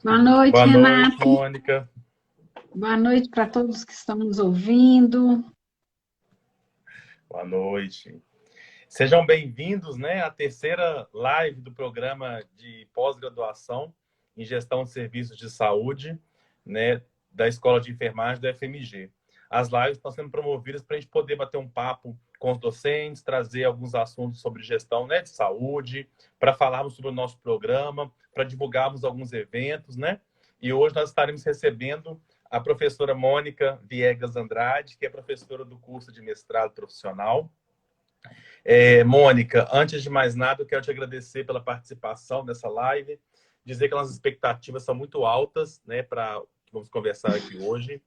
Boa noite, Boa noite, Renato. Mônica. Boa noite para todos que estão nos ouvindo. Boa noite. Sejam bem-vindos, né, à terceira live do programa de pós-graduação em gestão de serviços de saúde, né, da Escola de Enfermagem da FMG. As lives estão sendo promovidas para a gente poder bater um papo com os docentes, trazer alguns assuntos sobre gestão, né, de saúde, para falarmos sobre o nosso programa, para divulgarmos alguns eventos, né? E hoje nós estaremos recebendo a professora Mônica Viegas Andrade, que é professora do curso de mestrado profissional. Mônica, antes de mais nada, eu quero te agradecer pela participação nessa live, dizer que as expectativas são muito altas, né, para que vamos conversar aqui hoje.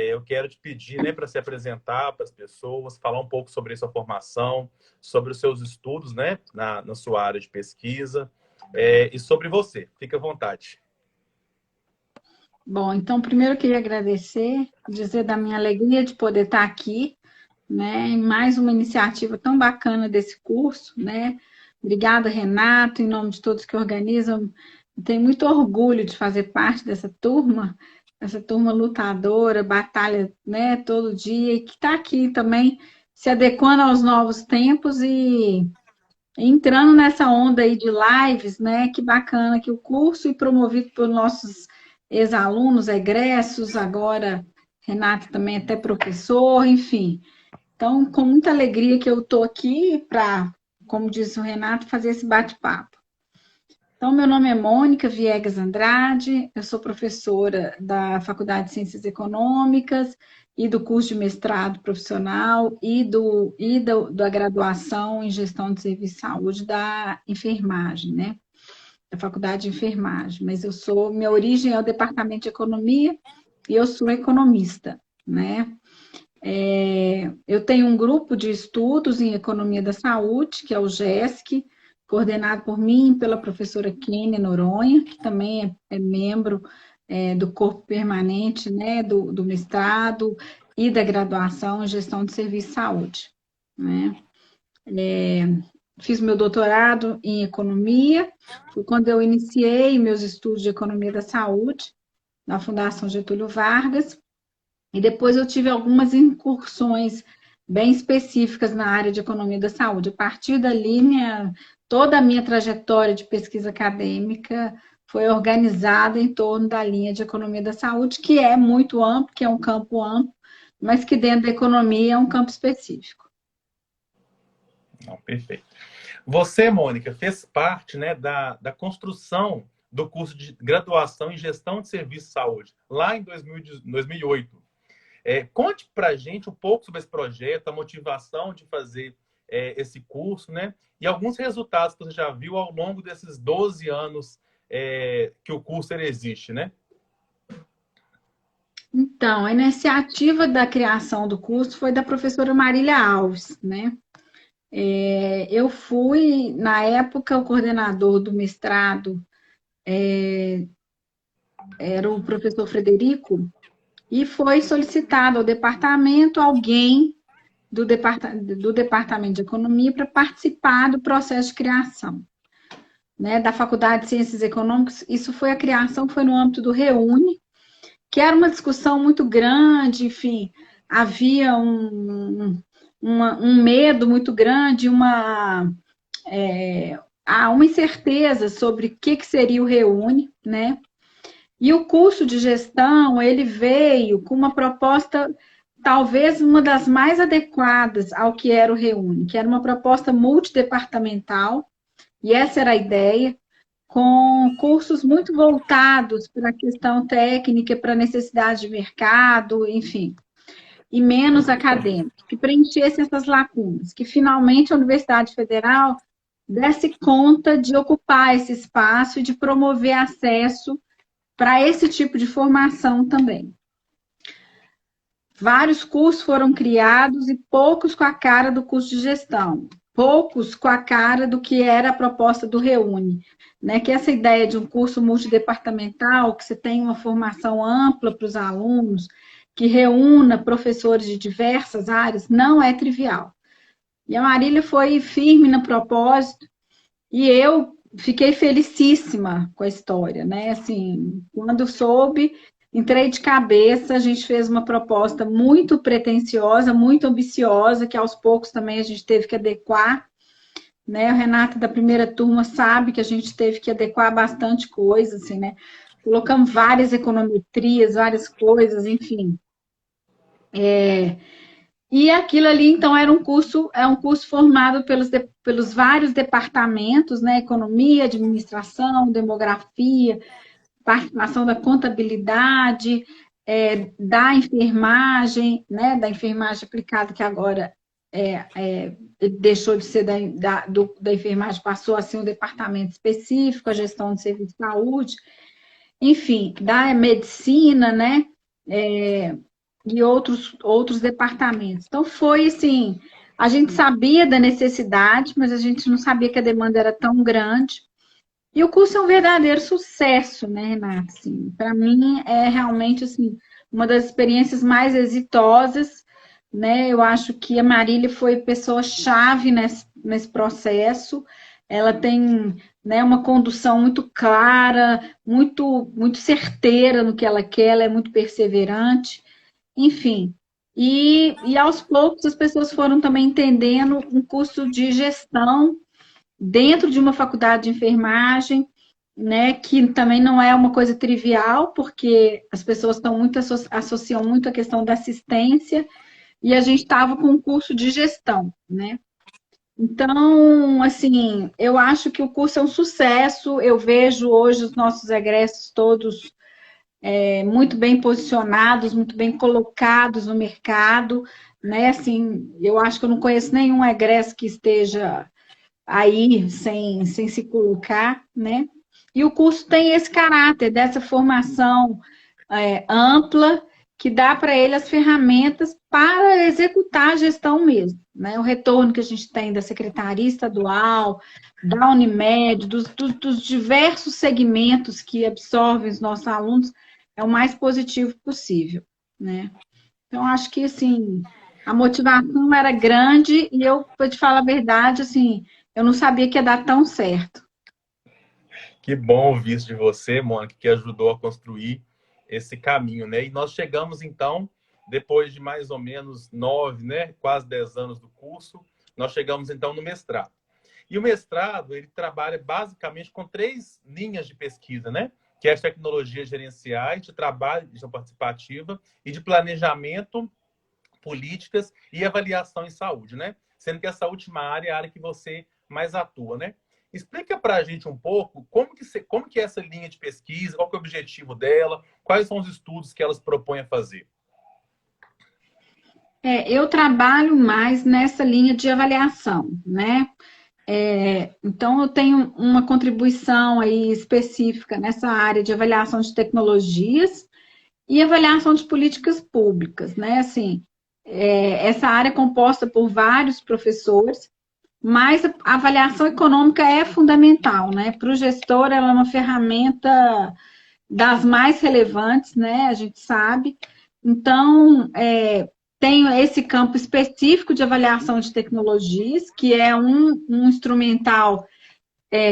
Eu quero te pedir, né, para se apresentar para as pessoas, falar um pouco sobre a sua formação, sobre os seus estudos, né, na sua área de pesquisa, e sobre você. Fique à vontade. Bom, então, primeiro eu queria agradecer, dizer da minha alegria de poder estar aqui, né, em mais uma iniciativa tão bacana desse curso, né? Obrigada, Renato, em nome de todos que organizam. Eu tenho muito orgulho de fazer parte dessa turma, essa turma lutadora, batalha, né, todo dia, e que está aqui também se adequando aos novos tempos e entrando nessa onda aí de lives, né? Que bacana que o curso e promovido por nossos ex-alunos, egressos, agora Renato também é até professor, enfim. Então, com muita alegria que eu estou aqui para, como disse o Renato, fazer esse bate-papo. Então, meu nome é Mônica Viegas Andrade, eu sou professora da Faculdade de Ciências Econômicas e do curso de mestrado profissional da graduação em Gestão de Serviço de Saúde da enfermagem, né? Da Faculdade de Enfermagem. Mas minha origem é o Departamento de Economia e eu sou economista, né? Eu tenho um grupo de estudos em Economia da Saúde, que é o GESC, coordenado por mim e pela professora Kênia Noronha, que também é membro do corpo permanente, né, do mestrado e da graduação em Gestão de Serviço de Saúde, né? Fiz meu doutorado em Economia, foi quando eu iniciei meus estudos de Economia da Saúde, na Fundação Getúlio Vargas, e depois eu tive algumas incursões bem específicas na área de economia da saúde. A partir dali, toda a minha trajetória de pesquisa acadêmica foi organizada em torno da linha de economia da saúde, que é muito amplo, que é um campo amplo, mas que dentro da economia é um campo específico. Não, perfeito. Você, Mônica, fez parte, né, da construção do curso de graduação em gestão de serviços de saúde, lá em 2008. Conte para a gente um pouco sobre esse projeto, a motivação de fazer esse curso, né? E alguns resultados que você já viu ao longo desses 12 anos que o curso existe, né? Então, a iniciativa da criação do curso foi da professora Marília Alves, né? Eu fui, na época, o coordenador do mestrado era o professor Frederico, e foi solicitado ao departamento alguém do departamento de economia para participar do processo de criação, né, da Faculdade de Ciências Econômicas. Isso foi a criação, foi no âmbito do Reúne, que era uma discussão muito grande, enfim, havia um medo muito grande, uma incerteza sobre o que seria o Reúne, né? E o curso de gestão, ele veio com uma proposta, talvez uma das mais adequadas ao que era o Reúne, que era uma proposta multidepartamental, e essa era a ideia, com cursos muito voltados para a questão técnica, para a necessidade de mercado, enfim, e menos acadêmico, que preenchesse essas lacunas, que finalmente a Universidade Federal desse conta de ocupar esse espaço e de promover acesso para esse tipo de formação também. Vários cursos foram criados e poucos com a cara do curso de gestão, poucos com a cara do que era a proposta do Reúne, né? Que essa ideia de um curso multidepartamental, que você tem uma formação ampla para os alunos, que reúna professores de diversas áreas, não é trivial. E a Marília foi firme no propósito, e eu fiquei felicíssima com a história, né? Assim, quando soube, entrei de cabeça, a gente fez uma proposta muito pretensiosa, muito ambiciosa, que aos poucos também a gente teve que adequar, né? O Renato da primeira turma sabe que a gente teve que adequar bastante coisa, assim, né? Colocamos várias econometrias, várias coisas, enfim. E aquilo ali, então, era um curso formado pelos vários departamentos, né? Economia, administração, demografia, participação da contabilidade, da enfermagem, né? Da enfermagem aplicada, que agora deixou de ser da enfermagem, passou a ser um departamento específico, a gestão de serviço de saúde, enfim, da medicina, né? E outros departamentos. Então, foi assim, a gente sabia da necessidade, mas a gente não sabia que a demanda era tão grande. E o curso é um verdadeiro sucesso, né, Renata? Assim, para mim, é realmente assim, uma das experiências mais exitosas, né? Eu acho que a Marília foi pessoa-chave nesse processo. Ela tem, né, uma condução muito clara, muito certeira no que ela quer, ela é muito perseverante. Enfim, e aos poucos as pessoas foram também entendendo um curso de gestão dentro de uma faculdade de enfermagem, né, que também não é uma coisa trivial, porque as pessoas estão muito associam muito a questão da assistência, e a gente estava com um curso de gestão, né? Então, assim, eu acho que o curso é um sucesso, eu vejo hoje os nossos egressos todos muito bem posicionados, muito bem colocados no mercado, né? Assim, eu acho que eu não conheço nenhum egresso que esteja aí sem se colocar, né? E o curso tem esse caráter dessa formação ampla que dá para ele as ferramentas para executar a gestão mesmo, né? O retorno que a gente tem da Secretaria Estadual, da Unimed, dos diversos segmentos que absorvem os nossos alunos é o mais positivo possível, né? Então, acho que, assim, a motivação era grande e eu, para te falar a verdade, assim, eu não sabia que ia dar tão certo. Que bom ouvir isso de você, Mônica, que ajudou a construir esse caminho, né? E nós chegamos, então, depois de mais ou menos 9, né, quase 10 anos do curso, nós chegamos, então, no mestrado. E o mestrado, ele trabalha basicamente com 3 linhas de pesquisa, né? Que é as tecnologias gerenciais, de trabalho, de gestão participativa e de planejamento, políticas e avaliação em saúde, né? Sendo que essa última área é a área que você mais atua, né? Explica para a gente um pouco como que é essa linha de pesquisa, qual que é o objetivo dela, quais são os estudos que elas propõem a fazer. Eu trabalho mais nessa linha de avaliação, né? Então, eu tenho uma contribuição aí específica nessa área de avaliação de tecnologias e avaliação de políticas públicas, né? Assim, essa área é composta por vários professores, mas a avaliação econômica é fundamental, né? Para o gestor, ela é uma ferramenta das mais relevantes, né? A gente sabe. Então, tenho esse campo específico de avaliação de tecnologias, que é um instrumental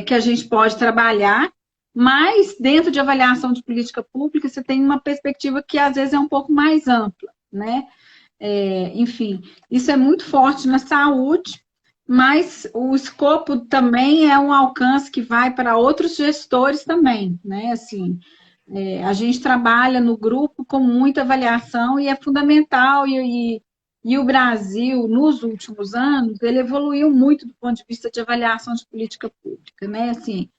que a gente pode trabalhar, mas dentro de avaliação de política pública, você tem uma perspectiva que às vezes é um pouco mais ampla, né? Enfim, isso é muito forte na saúde, mas o escopo também é um alcance que vai para outros gestores também, né? Assim, a gente trabalha no grupo com muita avaliação e é fundamental, e o Brasil, nos últimos anos, ele evoluiu muito do ponto de vista de avaliação de política pública, né? Assim,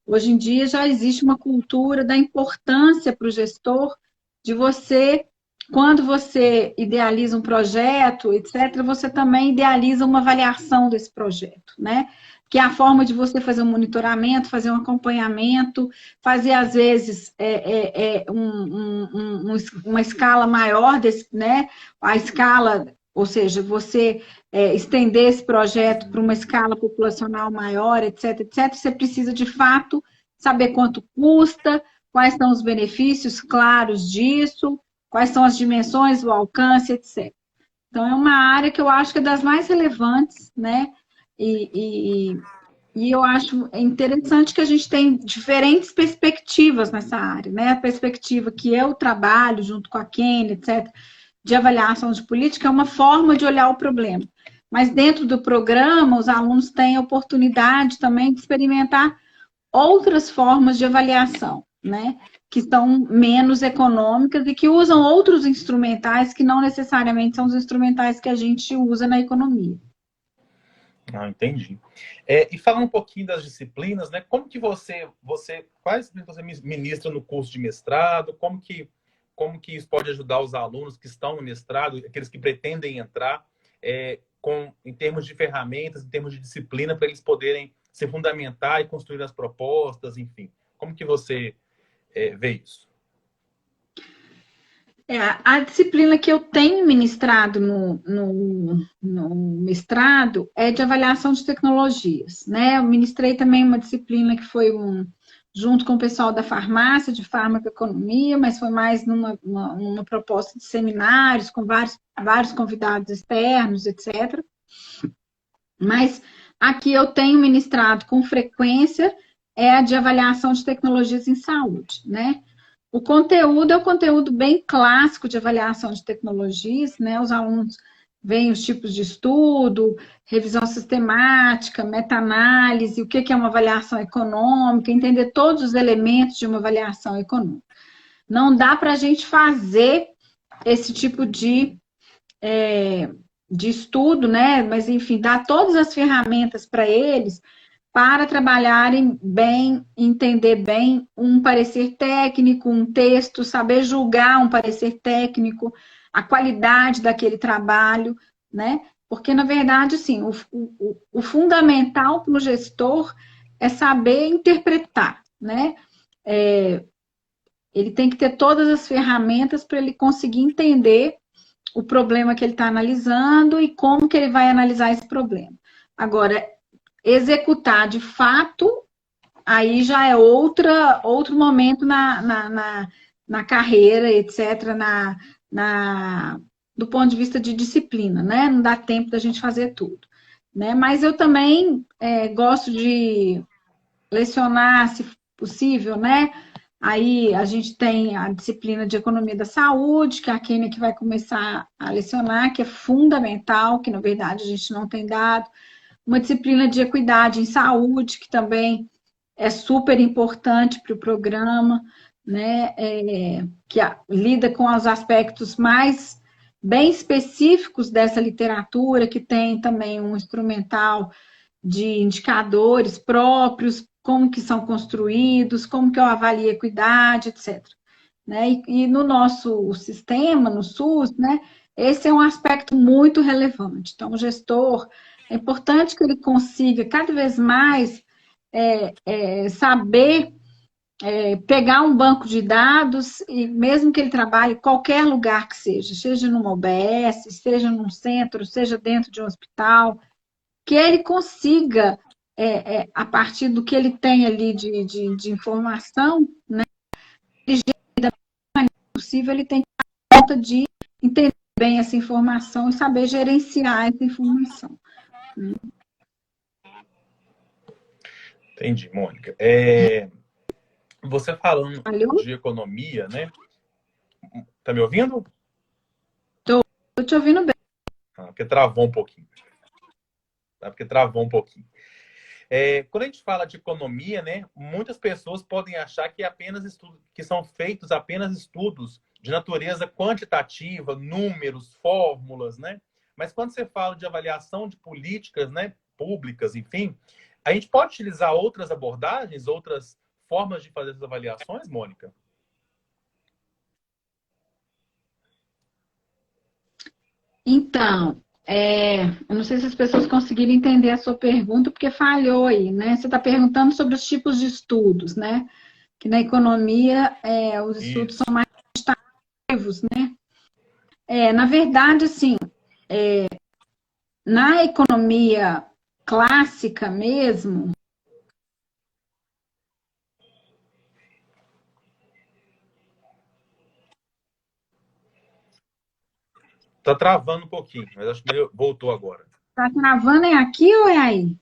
hoje em dia já existe uma cultura da importância para o gestor de você, quando você idealiza um projeto, etc., você também idealiza uma avaliação desse projeto, né? Que é a forma de você fazer um monitoramento, fazer um acompanhamento, fazer, às vezes, uma escala maior, né? A escala, ou seja, você estender esse projeto para uma escala populacional maior, etc., etc., você precisa, de fato, saber quanto custa, quais são os benefícios claros disso, quais são as dimensões, o alcance, etc. Então, é uma área que eu acho que é das mais relevantes, né? E eu acho interessante que a gente tem diferentes perspectivas nessa área, né? A perspectiva que eu trabalho junto com a Kenny, etc., de avaliação de política, é uma forma de olhar o problema. Mas dentro do programa, os alunos têm a oportunidade também de experimentar outras formas de avaliação, né? Que são menos econômicas e que usam outros instrumentais que não necessariamente são os instrumentais que a gente usa na economia. Ah, entendi. E falando um pouquinho das disciplinas, né? Como que quais disciplinas você ministra no curso de mestrado? Como que isso pode ajudar os alunos que estão no mestrado, aqueles que pretendem entrar, em termos de ferramentas, em termos de disciplina, para eles poderem se fundamentar e construir as propostas, enfim. Como que você vê isso? A disciplina que eu tenho ministrado no mestrado é de avaliação de tecnologias, né? Eu ministrei também uma disciplina que foi junto com o pessoal da farmácia, de farmacoeconomia, mas foi mais numa proposta de seminários, com vários convidados externos, etc. Mas aqui eu tenho ministrado com frequência é a de avaliação de tecnologias em saúde, né? O conteúdo é um conteúdo bem clássico de avaliação de tecnologias, né? Os alunos veem os tipos de estudo, revisão sistemática, meta-análise, o que é uma avaliação econômica, entender todos os elementos de uma avaliação econômica. Não dá para a gente fazer esse tipo de estudo, né? Mas, enfim, dar todas as ferramentas para eles para trabalharem bem, entender bem um parecer técnico, um texto, saber julgar um parecer técnico, a qualidade daquele trabalho, né? Porque, na verdade, assim, o fundamental para o gestor é saber interpretar, né? Ele tem que ter todas as ferramentas para ele conseguir entender o problema que ele está analisando e como que ele vai analisar esse problema. Agora, executar de fato, aí já é outro momento na carreira, etc., do ponto de vista de disciplina, né? Não dá tempo da gente fazer tudo. Né? Mas eu também gosto de lecionar, se possível, né? Aí a gente tem a disciplina de economia da saúde, que é a Kênia que vai começar a lecionar, que é fundamental, que na verdade a gente não tem dado. Uma disciplina de equidade em saúde, que também é super importante para o programa, né? Que lida com os aspectos mais bem específicos dessa literatura, que tem também um instrumental de indicadores próprios, como que são construídos, como que eu avalio a equidade, etc. Né? E no nosso sistema, no SUS, né, esse é um aspecto muito relevante. Então, o gestor, é importante que ele consiga cada vez mais saber pegar um banco de dados, e mesmo que ele trabalhe em qualquer lugar que seja numa UBS, seja num centro, seja dentro de um hospital, que ele consiga, a partir do que ele tem ali de informação, né, possível, ele tem conta de entender bem essa informação e saber gerenciar essa informação. Entendi, Mônica. Você falando Valeu? de economia, né? Tá me ouvindo? Estou te ouvindo bem. Porque travou um pouquinho. Porque travou um pouquinho. Quando a gente fala de economia, né, muitas pessoas podem achar que apenas estudos, que são feitos apenas estudos de natureza quantitativa, números, fórmulas, né? Mas quando você fala de avaliação de políticas, né, públicas, enfim, a gente pode utilizar outras abordagens, outras formas de fazer essas avaliações, Mônica? Então, eu não sei se as pessoas conseguiram entender a sua pergunta, porque falhou aí, né? Você está perguntando sobre os tipos de estudos, né? Que na economia os estudos são Isso. mais quantitativos, né? Na verdade, assim, na economia clássica mesmo, Tá travando um pouquinho, mas acho que voltou agora. tá travando é aqui ou é aí?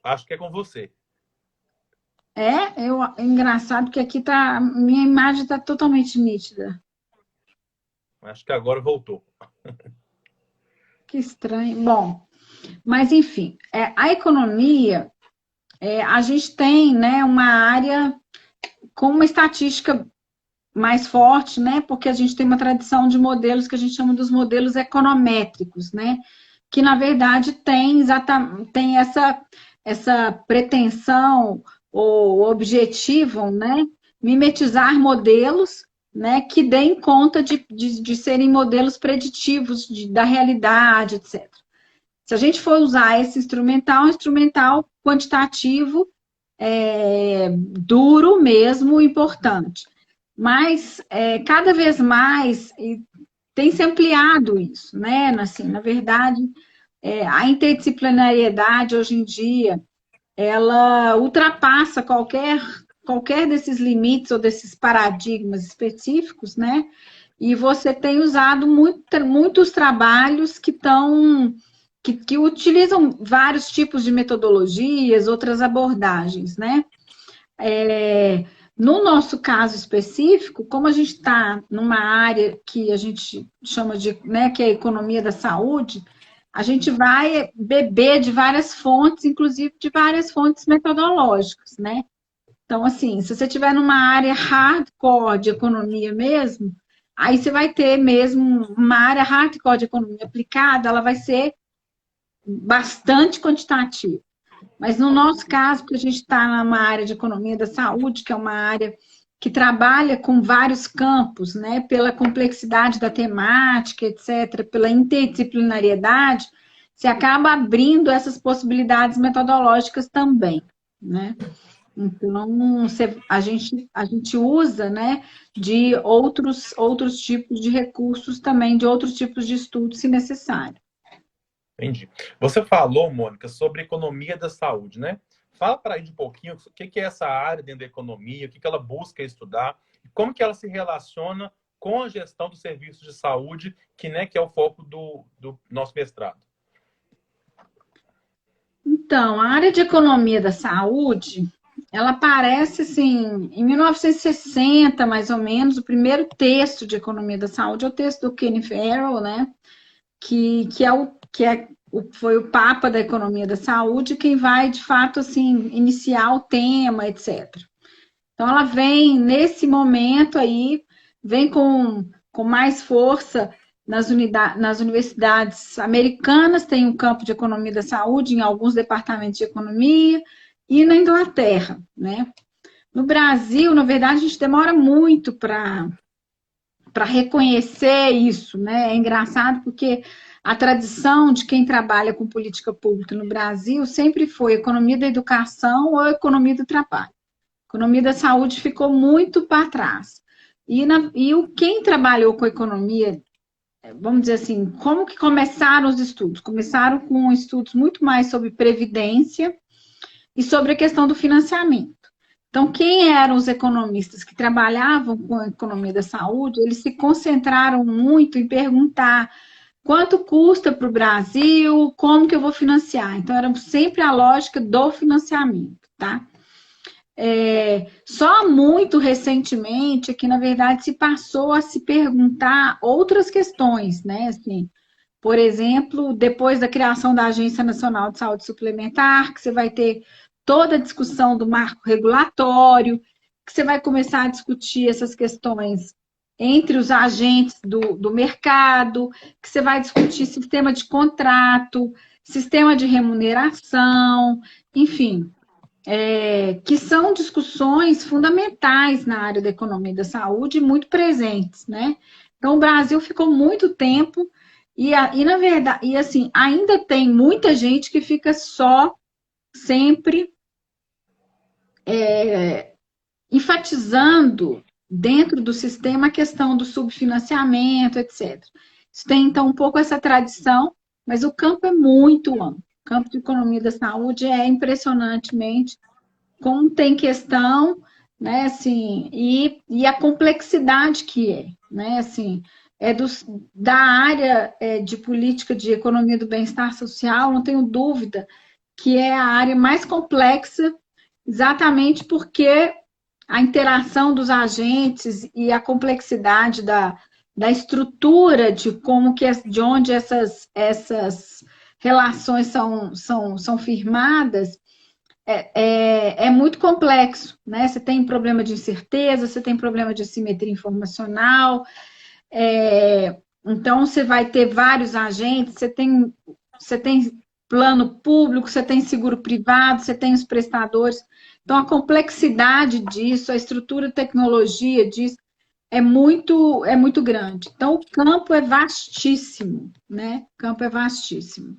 Acho que é com você. É engraçado que aqui minha imagem está totalmente nítida. Acho que agora voltou. Que estranho. Bom, mas enfim, a economia, a gente tem, né, uma área com uma estatística mais forte, né, porque a gente tem uma tradição de modelos que a gente chama dos modelos econométricos, né, que na verdade tem essa pretensão ou objetivam, né, mimetizar modelos, né, que deem conta de serem modelos preditivos da realidade, etc. Se a gente for usar esse instrumental, um instrumental quantitativo, duro mesmo, importante. Mas cada vez mais tem se ampliado isso, né? Assim, na verdade, a interdisciplinariedade hoje em dia ela ultrapassa qualquer desses limites ou desses paradigmas específicos, né? E você tem usado muitos trabalhos que utilizam vários tipos de metodologias, outras abordagens, né? No nosso caso específico, como a gente está numa área que a gente chama de, né, que é a economia da saúde, a gente vai beber de várias fontes, inclusive de várias fontes metodológicas, né? Então, assim, se você estiver numa área hardcore de economia mesmo, aí você vai ter mesmo uma área hardcore de economia aplicada, ela vai ser bastante quantitativa. Mas no nosso caso, porque a gente está numa área de economia da saúde, que é uma área que trabalha com vários campos, né, pela complexidade da temática, etc., pela interdisciplinariedade, você acaba abrindo essas possibilidades metodológicas também, né? Então, a gente usa, né, de outros tipos de recursos também, de outros tipos de estudos, se necessário. Entendi. Você falou, Mônica, sobre economia da saúde, né? Fala para a gente um pouquinho o que é essa área dentro da economia, o que ela busca estudar, e como que ela se relaciona com a gestão dos serviços de saúde, né, que é o foco do nosso mestrado. Então, a área de economia da saúde, ela aparece assim, em 1960, mais ou menos, o primeiro texto de economia da saúde é o texto do Kenneth Arrow, né? Foi o papa da economia da saúde, quem vai, de fato, assim, iniciar o tema, etc. Então, ela vem, nesse momento aí, vem com mais força nas universidades americanas, tem um campo de economia da saúde, em alguns departamentos de economia, e na Inglaterra, né? No Brasil, na verdade, a gente demora muito para reconhecer isso, né? É engraçado porque a tradição de quem trabalha com política pública no Brasil sempre foi economia da educação ou economia do trabalho. A economia da saúde ficou muito para trás. Quem trabalhou com economia, vamos dizer assim, como que começaram os estudos? Começaram com estudos muito mais sobre previdência e sobre a questão do financiamento. Então, quem eram os economistas que trabalhavam com a economia da saúde, eles se concentraram muito em perguntar quanto custa para o Brasil, como que eu vou financiar. Então, era sempre a lógica do financiamento, tá? Só muito recentemente que, na verdade, se passou a se perguntar outras questões, né? Assim, por exemplo, depois da criação da Agência Nacional de Saúde Suplementar, que você vai ter toda a discussão do marco regulatório, que você vai começar a discutir essas questões entre os agentes do mercado, que você vai discutir sistema de contrato, sistema de remuneração, enfim, que são discussões fundamentais na área da economia e da saúde, muito presentes, né? Então, o Brasil ficou muito tempo na verdade, e assim, ainda tem muita gente que fica só sempre enfatizando dentro do sistema a questão do subfinanciamento, etc. Isso tem, então, um pouco essa tradição, mas o campo é muito amplo. O campo de economia da saúde é impressionantemente como tem questão, né, assim, e a complexidade que é, né, assim, da área de política de economia do bem-estar social, não tenho dúvida que é a área mais complexa, exatamente porque a interação dos agentes e a complexidade da estrutura de como que de onde essas relações são firmadas é muito complexo, né? Você tem problema de incerteza, você tem problema de assimetria informacional, então você vai ter vários agentes, você tem plano público, você tem seguro privado, você tem os prestadores. Então, a complexidade disso, a estrutura de tecnologia disso, é muito grande. Então, o campo é vastíssimo, né? O campo é vastíssimo.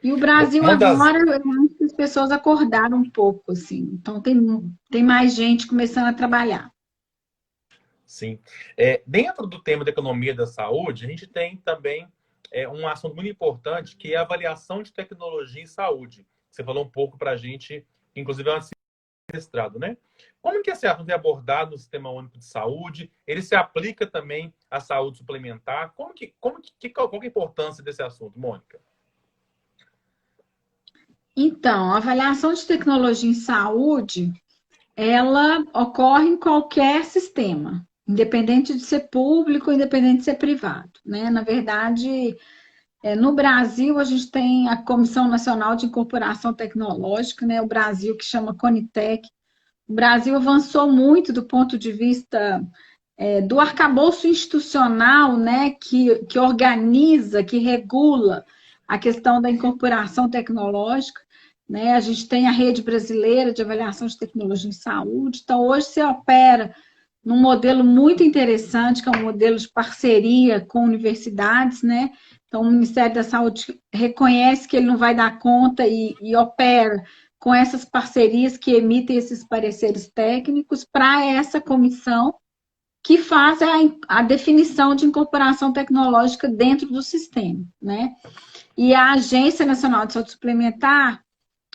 E o Brasil Uma das, agora, eu acho que as pessoas acordaram um pouco, assim. Então, tem mais gente começando a trabalhar. sim. Dentro do tema da economia da saúde, a gente tem também um assunto muito importante, que é a avaliação de tecnologia em saúde. Você falou um pouco para a gente, inclusive é um mestrado, né? Como que esse assunto é abordado no Sistema Único de Saúde? Ele se aplica também à saúde suplementar? Qual que é a importância desse assunto, Mônica? Então, a avaliação de tecnologia em saúde, ela ocorre em qualquer sistema, independente de ser público, independente de ser privado, né? Na verdade, no Brasil, a gente tem a Comissão Nacional de Incorporação Tecnológica, né? O Brasil que chama Conitec. O Brasil avançou muito do ponto de vista do arcabouço institucional, né? Que organiza, que regula a questão da incorporação tecnológica, né? A gente tem a Rede Brasileira de Avaliação de Tecnologia em Saúde. Então, hoje se opera num modelo muito interessante, que é um modelo de parceria com universidades, né? Então, o Ministério da Saúde reconhece que ele não vai dar conta e opera com essas parcerias que emitem esses pareceres técnicos para essa comissão que faz a definição de incorporação tecnológica dentro do sistema, né? E a Agência Nacional de Saúde Suplementar,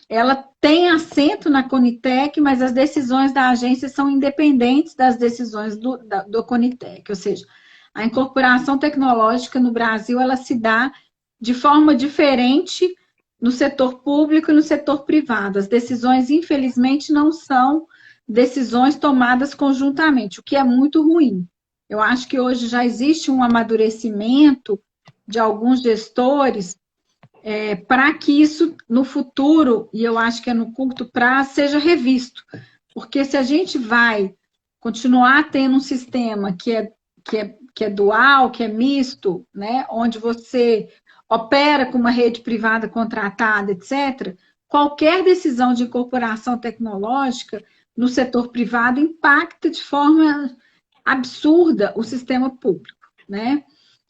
ela tem assento na Conitec, mas as decisões da agência são independentes das decisões do Conitec, ou seja, a incorporação tecnológica no Brasil, ela se dá de forma diferente no setor público e no setor privado. As decisões, infelizmente, não são decisões tomadas conjuntamente, o que é muito ruim. Eu acho que hoje já existe um amadurecimento de alguns gestores para que isso no futuro, e eu acho que é no curto prazo, seja revisto. Porque se a gente vai continuar tendo um sistema que é dual, que é misto, né, onde você opera com uma rede privada contratada, etc., qualquer decisão de incorporação tecnológica no setor privado impacta de forma absurda o sistema público, né?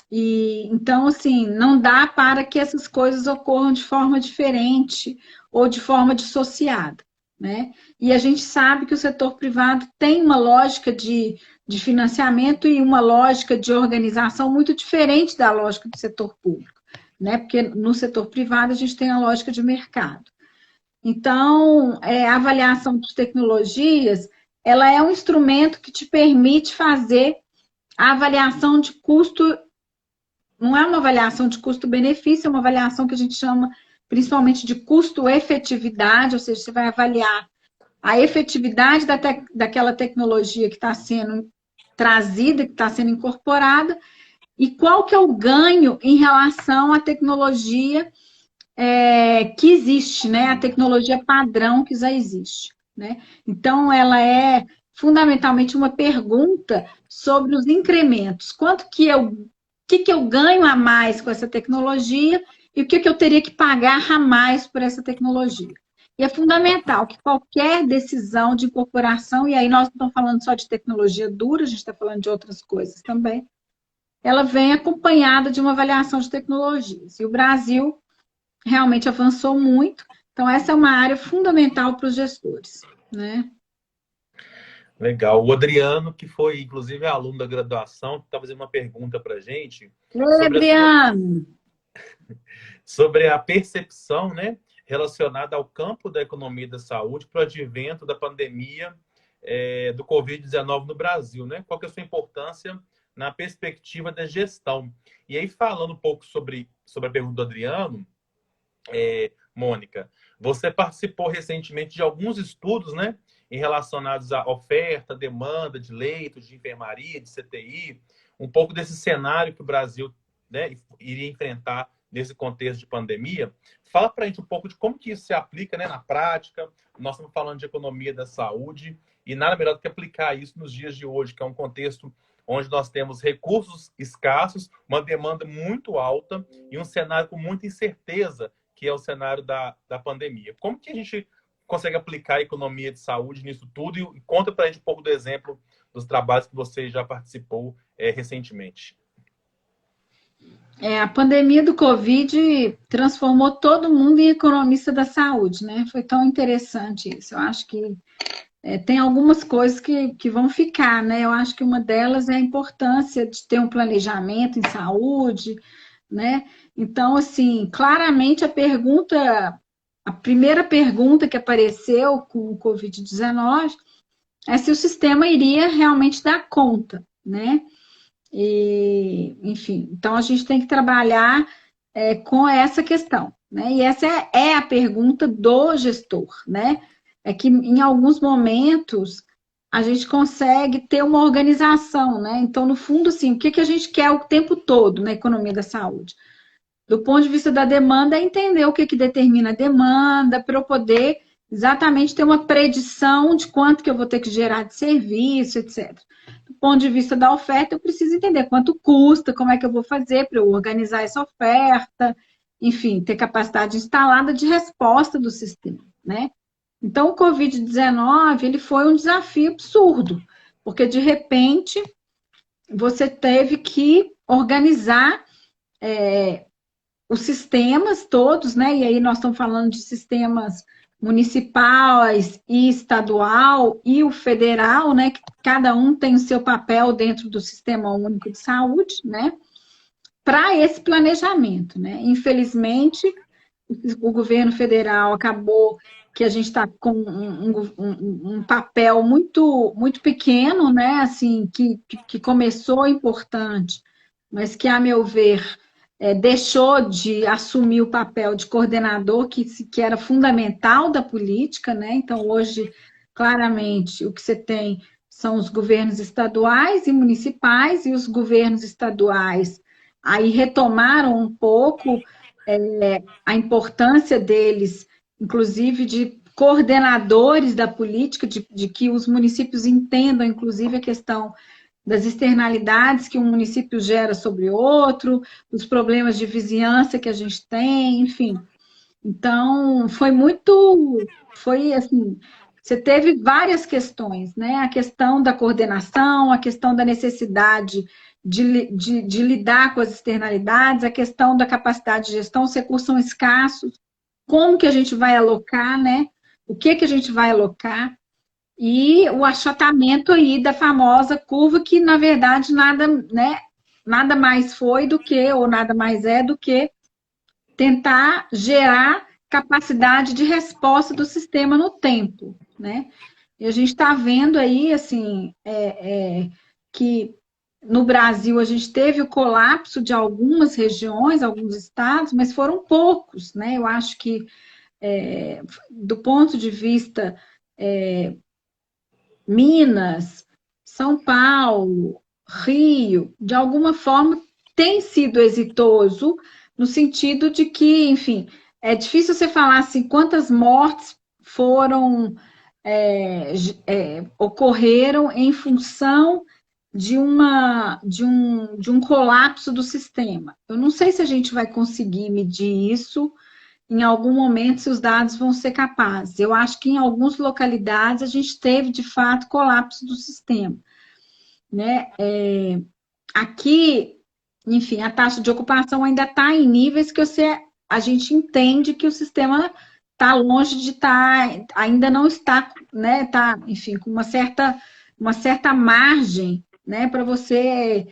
E então, assim, não dá para que essas coisas ocorram de forma diferente ou de forma dissociada, né? E a gente sabe que o setor privado tem uma lógica de financiamento e uma lógica de organização muito diferente da lógica do setor público, né? Porque no setor privado a gente tem a lógica de mercado. Então, a avaliação de tecnologias, ela é um instrumento que te permite fazer a avaliação de custo. Não é uma avaliação de custo-benefício, é uma avaliação que a gente chama principalmente de custo-efetividade, ou seja, você vai avaliar a efetividade daquela tecnologia que está sendo trazida, que está sendo incorporada, e qual que é o ganho em relação à tecnologia que existe, né? A tecnologia padrão que já existe, né? Então, ela é fundamentalmente uma pergunta sobre os incrementos. Que eu ganho a mais com essa tecnologia e o que eu teria que pagar a mais por essa tecnologia. E é fundamental que qualquer decisão de incorporação, e aí nós não estamos falando só de tecnologia dura, a gente está falando de outras coisas também, ela venha acompanhada de uma avaliação de tecnologias. E o Brasil realmente avançou muito, então essa é uma área fundamental para os gestores, né? Legal. O Adriano, que foi, inclusive, aluno da graduação, está fazendo uma pergunta para a gente Oi, Adriano! sobre a percepção, né, relacionada ao campo da economia da saúde para o advento da pandemia do Covid-19 no Brasil, né? Qual que é a sua importância na perspectiva da gestão? E aí, falando um pouco sobre a pergunta do Adriano, Mônica, Você participou recentemente de alguns estudos, né, relacionados à oferta, demanda de leitos de enfermaria, de CTI, um pouco desse cenário que o Brasil, né, iria enfrentar nesse contexto de pandemia. Fala para a gente um pouco de como que isso se aplica, né, na prática. Nós estamos falando de economia da saúde e nada melhor do que aplicar isso nos dias de hoje, que é um contexto onde nós temos recursos escassos, uma demanda muito alta e um cenário com muita incerteza, que é o cenário da pandemia. Como que a gente consegue aplicar a economia de saúde nisso tudo? E conta para a gente um pouco do exemplo dos trabalhos que você já participou recentemente. A pandemia do Covid transformou todo mundo em economista da saúde, né? Foi tão interessante isso. Eu acho que tem algumas coisas que vão ficar, né? Eu acho que uma delas é a importância de ter um planejamento em saúde, né? Então, assim, claramente a primeira pergunta que apareceu com o Covid-19 é se o sistema iria realmente dar conta, né? E, enfim, então a gente tem que trabalhar com essa questão, né? E essa é a pergunta do gestor, né? É que em alguns momentos a gente consegue ter uma organização, né? Então, no fundo, assim, o que a gente quer o tempo todo na economia da saúde? Do ponto de vista da demanda, é entender o que determina a demanda, para eu poder exatamente ter uma predição de quanto que eu vou ter que gerar de serviço, etc. Do ponto de vista da oferta, eu preciso entender quanto custa, como é que eu vou fazer para eu organizar essa oferta, enfim, ter capacidade instalada de resposta do sistema, né? Então, o Covid-19, ele foi um desafio absurdo, porque, de repente, você teve que organizar os sistemas todos, né? E aí nós estamos falando de sistemas municipais e estadual e o federal, né? Que cada um tem o seu papel dentro do Sistema Único de Saúde, né? Para esse planejamento, né? Infelizmente, o governo federal acabou que a gente está com um papel muito pequeno, né? Assim, que começou importante, mas que, a meu ver, deixou de assumir o papel de coordenador, que era fundamental da política, né? Então, hoje, claramente, o que você tem são os governos estaduais e municipais, e os governos estaduais aí retomaram um pouco a importância deles, inclusive de coordenadores da política, de que os municípios entendam, inclusive, a questão das externalidades que um município gera sobre outro, os problemas de vizinhança que a gente tem, enfim. Então, foi assim, você teve várias questões, né? A questão da coordenação, a questão da necessidade de lidar com as externalidades, a questão da capacidade de gestão, os recursos são escassos, como que a gente vai alocar, né? O que a gente vai alocar? E o achatamento aí da famosa curva, que na verdade nada mais foi do que, ou nada mais é do que tentar gerar capacidade de resposta do sistema no tempo, né? E a gente está vendo aí, assim, que no Brasil a gente teve o colapso de algumas regiões, alguns estados, mas foram poucos, né? Eu acho que, do ponto de vista Minas, São Paulo, Rio, de alguma forma tem sido exitoso, no sentido de que, enfim, é difícil você falar assim quantas mortes ocorreram em função de um colapso do sistema. Eu não sei se a gente vai conseguir medir isso em algum momento, se os dados vão ser capazes. Eu acho que em algumas localidades a gente teve, de fato, colapso do sistema, né? Aqui, enfim, a taxa de ocupação ainda está em níveis que a gente entende que o sistema está longe de estar, ainda não está, né? Tá, enfim, com uma certa margem, né? Para você,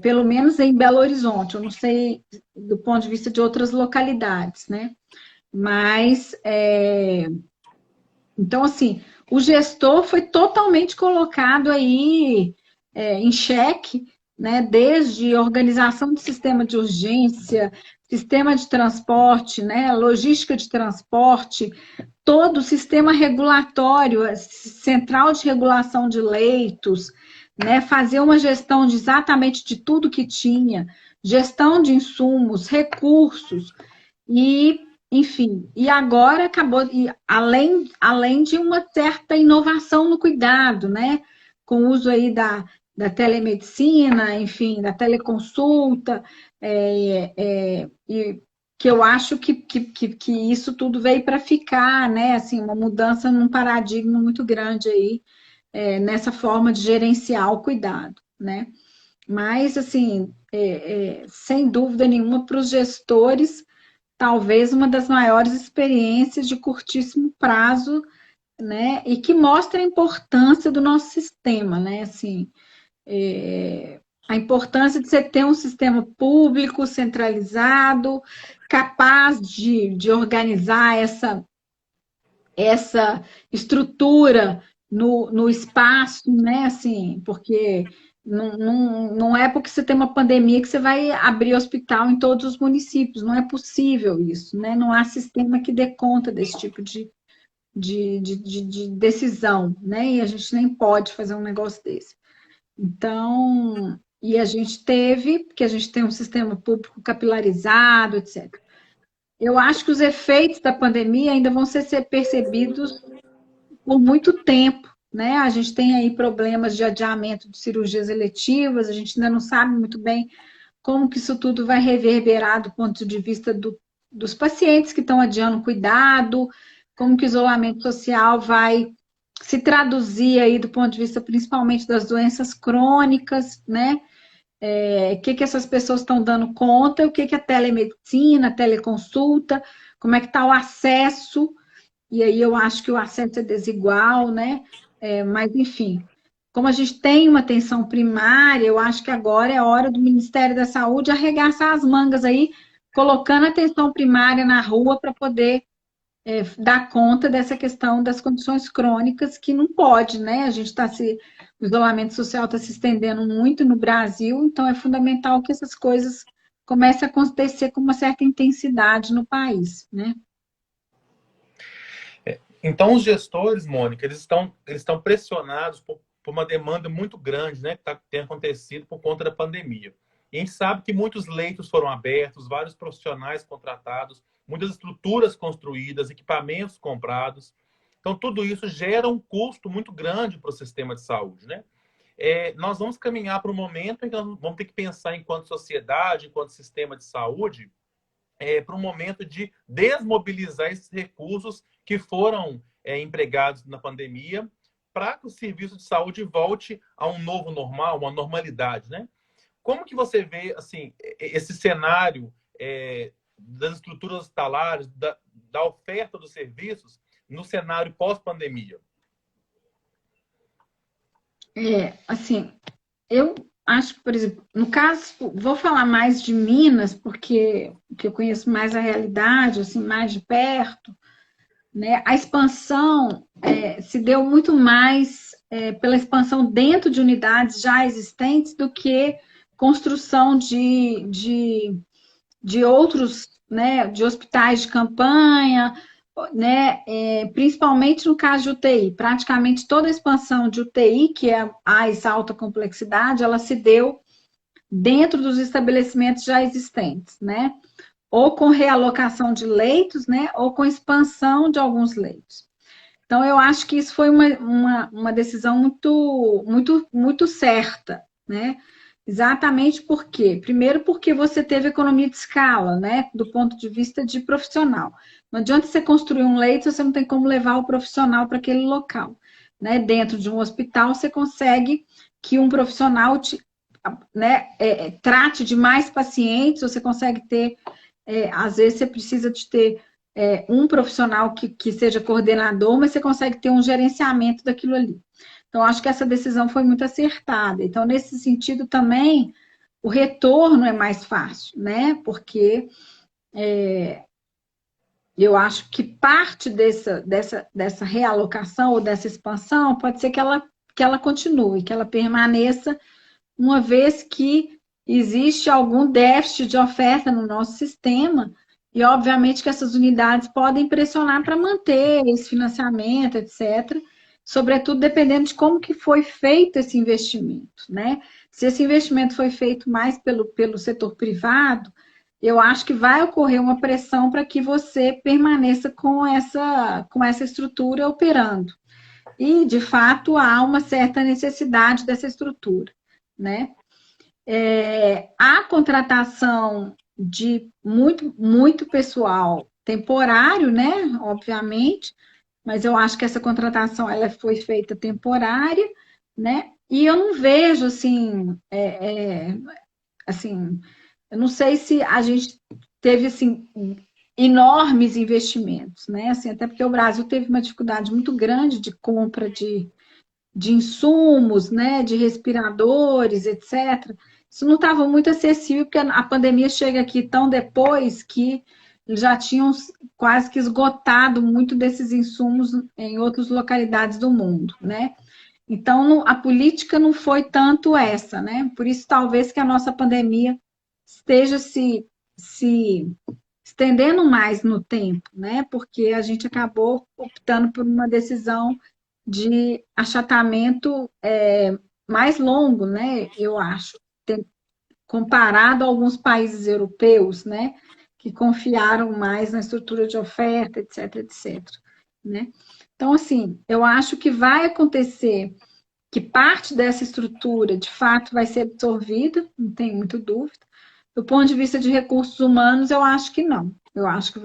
pelo menos em Belo Horizonte, eu não sei do ponto de vista de outras localidades, né? Mas, então, assim, o gestor foi totalmente colocado aí em xeque, né? Desde organização do sistema de urgência, sistema de transporte, né? Logística de transporte, todo o sistema regulatório, central de regulação de leitos, né? Fazer uma gestão de exatamente de tudo que tinha, gestão de insumos, recursos, e, enfim, e agora acabou, e além de uma certa inovação no cuidado, né? Com o uso aí da telemedicina, enfim, da teleconsulta, e que eu acho que isso tudo veio para ficar, né? Assim, uma mudança num paradigma muito grande aí, nessa forma de gerenciar o cuidado, né? Mas, assim, sem dúvida nenhuma, para os gestores, talvez uma das maiores experiências de curtíssimo prazo, né? E que mostra a importância do nosso sistema, né? Assim, a importância de você ter um sistema público, centralizado, capaz de organizar essa estrutura no espaço, né? Assim, porque não é porque você tem uma pandemia que você vai abrir hospital em todos os municípios, não é possível isso, né? Não há sistema que dê conta desse tipo de decisão, né? E a gente nem pode fazer um negócio desse. Então, e a gente teve, porque a gente tem um sistema público capilarizado, etc. Eu acho que os efeitos da pandemia ainda vão ser percebidos por muito tempo, né? A gente tem aí problemas de adiamento de cirurgias eletivas, a gente ainda não sabe muito bem como que isso tudo vai reverberar do ponto de vista dos pacientes que estão adiando cuidado, como que o isolamento social vai se traduzir aí do ponto de vista principalmente das doenças crônicas, né? O que essas pessoas estão dando conta, o que a telemedicina, a teleconsulta, como é que está o acesso, e aí eu acho que o acesso é desigual, né? Mas, enfim, como a gente tem uma atenção primária, eu acho que agora é hora do Ministério da Saúde arregaçar as mangas aí, colocando a atenção primária na rua para poder dar conta dessa questão das condições crônicas, que não pode, né? A gente está se. O isolamento social está se estendendo muito no Brasil, então é fundamental que essas coisas comecem a acontecer com uma certa intensidade no país, né? Então, os gestores, Mônica, eles estão pressionados por uma demanda muito grande, né, que tem acontecido por conta da pandemia. E a gente sabe que muitos leitos foram abertos, vários profissionais contratados, muitas estruturas construídas, equipamentos comprados. Então, tudo isso gera um custo muito grande para o sistema de saúde, né? Nós vamos caminhar para um momento em que nós vamos ter que pensar enquanto sociedade, enquanto sistema de saúde, para um momento de desmobilizar esses recursos que foram empregados na pandemia para que o serviço de saúde volte a um novo normal, uma normalidade, né? Como que você vê assim, esse cenário das estruturas hospitalares, da oferta dos serviços no cenário pós-pandemia? Assim, eu acho que, por exemplo, no caso, vou falar mais de Minas, porque eu conheço mais a realidade, assim, mais de perto, né? A expansão se deu muito mais pela expansão dentro de unidades já existentes do que construção de outros, né, de hospitais de campanha, né, principalmente no caso de UTI. Praticamente toda a expansão de UTI, que é a mais alta complexidade, ela se deu dentro dos estabelecimentos já existentes, né? Ou com realocação de leitos, né? Ou com expansão de alguns leitos. Então, eu acho que isso foi uma decisão muito certa, né? Exatamente por quê? Primeiro, porque você teve economia de escala, né? Do ponto de vista de profissional. Não adianta você construir um leito se você não tem como levar o profissional para aquele local, né? Dentro de um hospital, você consegue que um profissional né, trate de mais pacientes, você consegue ter, às vezes você precisa de ter um profissional que seja coordenador, mas você consegue ter um gerenciamento daquilo ali. Então, acho que essa decisão foi muito acertada. Então, nesse sentido também, o retorno é mais fácil, né? Porque eu acho que parte dessa realocação ou dessa expansão pode ser que ela continue, que ela permaneça uma vez que existe algum déficit de oferta no nosso sistema, e obviamente que essas unidades podem pressionar para manter esse financiamento, etc., sobretudo dependendo de como que foi feito esse investimento, né? Se esse investimento foi feito mais pelo setor privado, eu acho que vai ocorrer uma pressão para que você permaneça com essa estrutura operando. E, de fato, há uma certa necessidade dessa estrutura, né? A contratação de muito pessoal temporário, né? Obviamente, mas eu acho que essa contratação ela foi feita temporária, né? E eu não vejo assim, eu não sei se a gente teve assim enormes investimentos, né? Assim, até porque o Brasil teve uma dificuldade muito grande de compra de insumos, né? De respiradores, etc. Isso não estava muito acessível, porque a pandemia chega aqui tão depois que já tinham quase que esgotado muito desses insumos em outras localidades do mundo, né? Então, a política não foi tanto essa, né? Por isso, talvez que a nossa pandemia esteja se estendendo mais no tempo, né? Porque a gente acabou optando por uma decisão de achatamento mais longo, né? Eu acho, comparado a alguns países europeus, né? Que confiaram mais na estrutura de oferta, etc, etc, né? Então, assim, eu acho que vai acontecer que parte dessa estrutura, de fato, vai ser absorvida, não tenho muita dúvida. Do ponto de vista de recursos humanos, eu acho que não. Eu acho que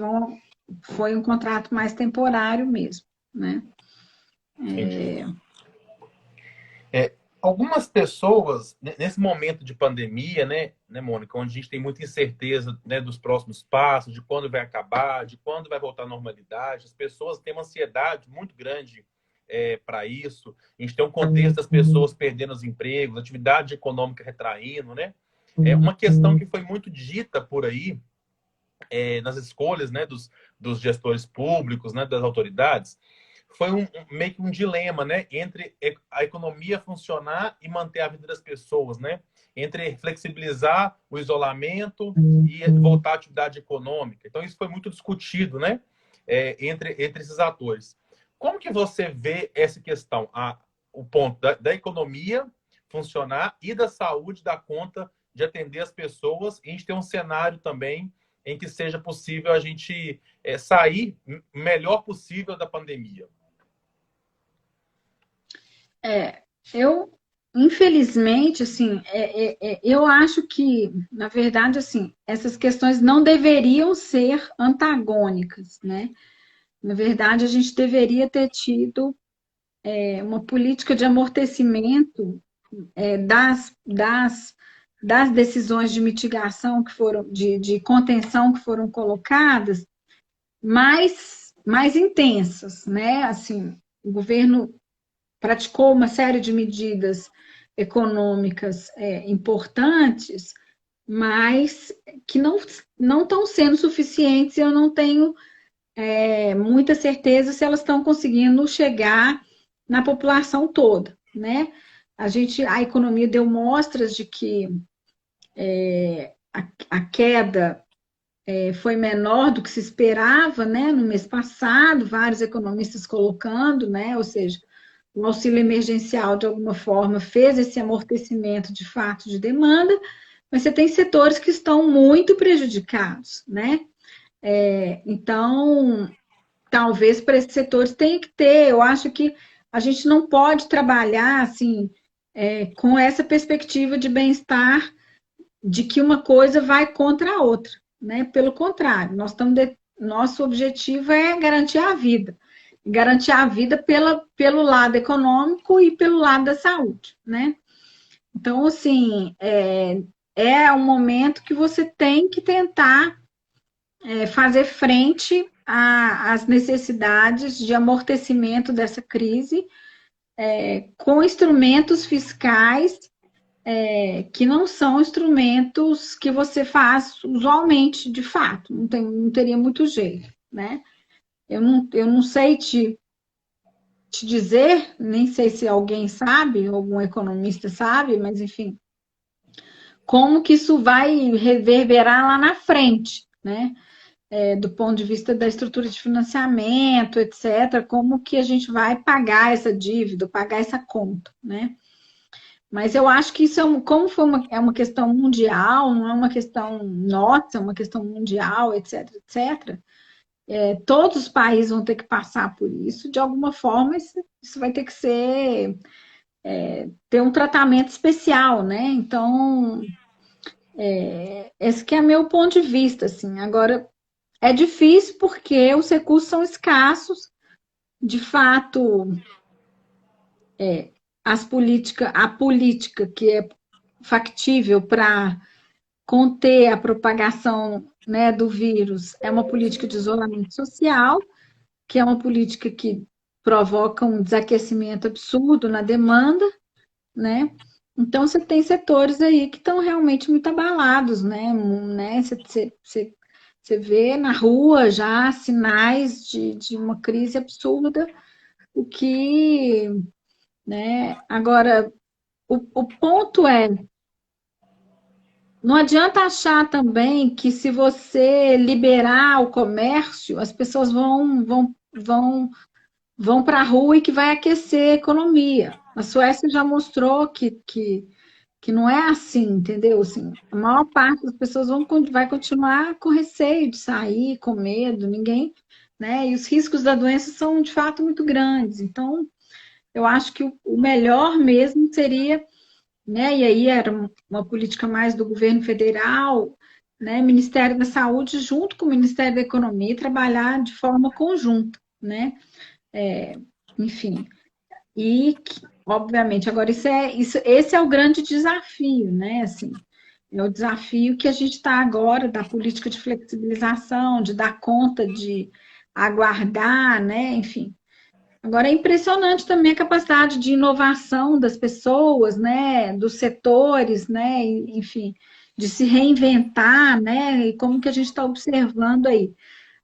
foi um contrato mais temporário mesmo, né? Entendi. Algumas pessoas, nesse momento de pandemia, né, Mônica, onde a gente tem muita incerteza, né, dos próximos passos, de quando vai acabar, de quando vai voltar à normalidade, as pessoas têm uma ansiedade muito grande para isso. A gente tem um contexto das pessoas perdendo os empregos, atividade econômica retraindo, né? É uma questão que foi muito dita por aí, nas escolhas, né, dos gestores públicos, né, das autoridades, foi meio que um dilema, né, entre a economia funcionar e manter a vida das pessoas, né, entre flexibilizar o isolamento e voltar à atividade econômica. Então isso foi muito discutido, né, entre esses atores. Como que você vê essa questão, o ponto da economia funcionar e da saúde dar conta de atender as pessoas, e a gente tem um cenário também em que seja possível a gente sair melhor possível da pandemia? Eu, infelizmente, assim, eu acho que, na verdade, assim, essas questões não deveriam ser antagônicas, né? Na verdade, a gente deveria ter tido uma política de amortecimento das decisões de mitigação que foram, de contenção que foram colocadas, mais intensas, né? Assim, o governo praticou uma série de medidas econômicas importantes, mas que não estão sendo suficientes, e eu não tenho muita certeza se elas estão conseguindo chegar na população toda, né? A economia deu mostras de que a queda foi menor do que se esperava, né? No mês passado, vários economistas colocando, né? Ou seja, o auxílio emergencial, de alguma forma, fez esse amortecimento de fato de demanda, mas você tem setores que estão muito prejudicados, né? Então, talvez para esses setores tenha que ter, eu acho que a gente não pode trabalhar assim, com essa perspectiva de bem-estar, de que uma coisa vai contra a outra, né? Pelo contrário, nosso objetivo é garantir a vida pelo lado econômico e pelo lado da saúde, né? Então, assim, é um momento que você tem que tentar fazer frente às necessidades de amortecimento dessa crise com instrumentos fiscais que não são instrumentos que você faz usualmente, de fato, não teria muito jeito, né? Eu não sei te dizer, nem sei se alguém sabe, algum economista sabe, mas enfim, como que isso vai reverberar lá na frente, né? Do ponto de vista da estrutura de financiamento, etc., como que a gente vai pagar essa dívida, pagar essa conta, né? Mas eu acho que isso como é uma questão mundial, não é uma questão nossa, é uma questão mundial, etc., etc., todos os países vão ter que passar por isso, de alguma forma, isso vai ter que ter um tratamento especial, né? Então, esse que é meu ponto de vista, assim. Agora, é difícil porque os recursos são escassos, de fato, a política que é factível para conter a propagação, né, do vírus é uma política de isolamento social, que é uma política que provoca um desaquecimento absurdo na demanda, né? Então, você tem setores aí que estão realmente muito abalados, né? Você vê na rua já sinais de uma crise absurda, o que, né? Agora, o ponto é, não adianta achar também que se você liberar o comércio, as pessoas vão para a rua e que vai aquecer a economia. A Suécia já mostrou que não é assim, entendeu? Assim, a maior parte das pessoas vai continuar com receio de sair, com medo, ninguém, né? E os riscos da doença são, de fato, muito grandes. Então, eu acho que o melhor mesmo seria, né? E aí era uma política mais do governo federal, né? Ministério da Saúde junto com o Ministério da Economia, trabalhar de forma conjunta, né? Enfim, obviamente, agora esse é o grande desafio, né? Assim, é o desafio que a gente está agora da política de flexibilização, de dar conta de aguardar, né? Enfim. Agora é impressionante também a capacidade de inovação das pessoas, né? Dos setores, né? Enfim, de se reinventar, né? E como que a gente está observando aí.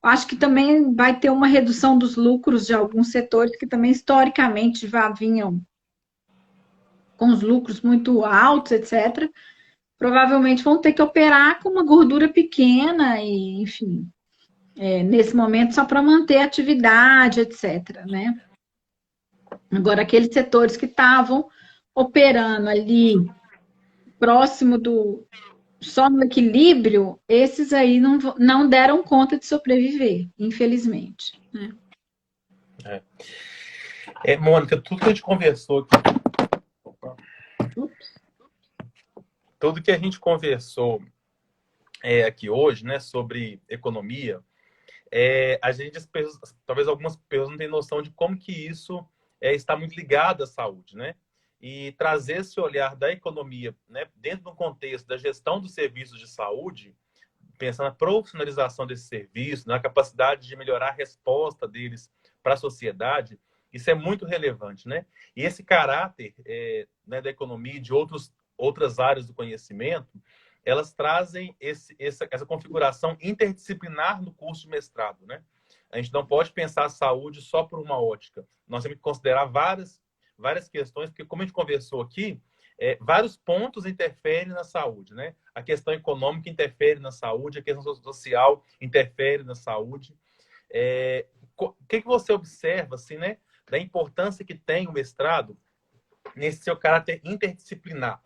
Acho que também vai ter uma redução dos lucros de alguns setores que também historicamente já vinham com os lucros muito altos, etc., provavelmente vão ter que operar com uma gordura pequena e, enfim, nesse momento só para manter a atividade, etc., né? Agora, aqueles setores que estavam operando ali próximo só no equilíbrio, esses aí não deram conta de sobreviver, infelizmente, né? Mônica, tudo que a gente conversou aqui, tudo que a gente conversou aqui hoje, né, sobre economia, a gente, talvez algumas pessoas não tenham noção de como que isso está muito ligado à saúde, né? E trazer esse olhar da economia, né, dentro do contexto da gestão dos serviços de saúde, pensando na profissionalização desse serviço, na capacidade de melhorar a resposta deles para a sociedade, isso é muito relevante, né? E esse caráter né, da economia e de outras áreas do conhecimento, elas trazem essa configuração interdisciplinar no curso de mestrado, né? A gente não pode pensar a saúde só por uma ótica. Nós temos que considerar várias questões, porque como a gente conversou aqui, vários pontos interferem na saúde, né? A questão econômica interfere na saúde, a questão social interfere na saúde. O que você observa, assim, né, da importância que tem o mestrado nesse seu caráter interdisciplinar?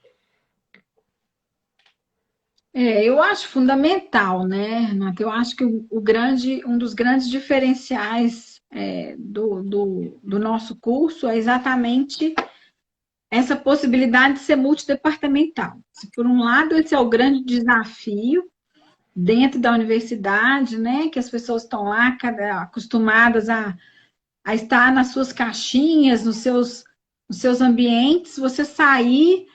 Eu acho fundamental, né, Renato? Eu acho que um dos grandes diferenciais do nosso curso é exatamente essa possibilidade de ser multidepartamental. Se por um lado esse é o grande desafio dentro da universidade, né, que as pessoas estão lá acostumadas a estar nas suas caixinhas, nos seus ambientes, você sair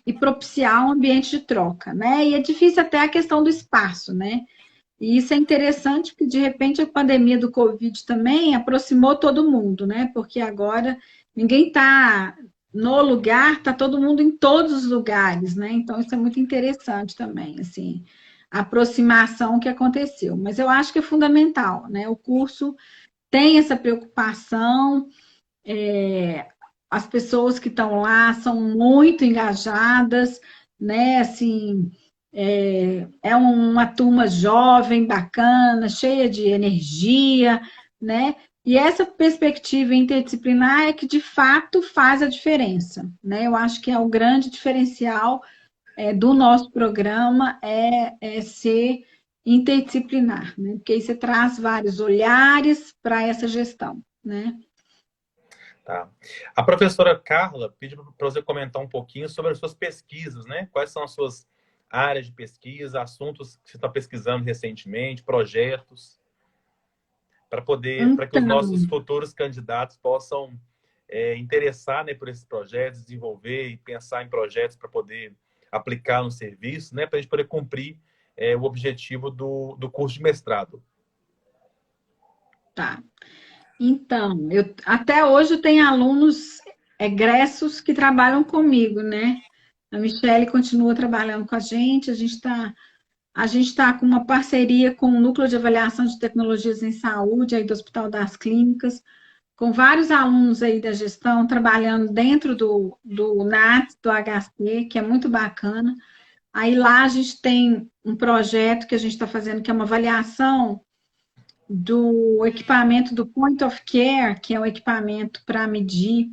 e propiciar um ambiente de troca, né? E é difícil até a questão do espaço, né? E isso é interessante porque, de repente, a pandemia do Covid também aproximou todo mundo, né? Porque agora ninguém está no lugar, está todo mundo em todos os lugares, né? Então, isso é muito interessante também, assim, a aproximação que aconteceu. Mas eu acho que é fundamental, né? O curso tem essa preocupação, as pessoas que estão lá são muito engajadas, né? Assim, é uma turma jovem, bacana, cheia de energia, né? E essa perspectiva interdisciplinar é que, de fato, faz a diferença, né? Eu acho que é o grande diferencial do nosso programa é ser interdisciplinar, né? Porque aí você traz vários olhares para essa gestão, né? Tá. A professora Carla pediu para você comentar um pouquinho sobre as suas pesquisas, né? Quais são as suas áreas de pesquisa, assuntos que você está pesquisando recentemente, projetos, para que os Então, nossos futuros candidatos possam interessar, né, por esses projetos, desenvolver e pensar em projetos para poder aplicar no serviço, né, para a gente poder cumprir o objetivo do curso de mestrado. tá. Então, até hoje eu tenho alunos egressos que trabalham comigo, né? A Michele continua trabalhando com a gente tá com uma parceria com o Núcleo de Avaliação de Tecnologias em Saúde, aí do Hospital das Clínicas, com vários alunos aí da gestão trabalhando dentro do NAT, do HC, que é muito bacana. Aí lá a gente tem um projeto que a gente está fazendo, que é uma avaliação do equipamento do Point of Care, que é um equipamento para medir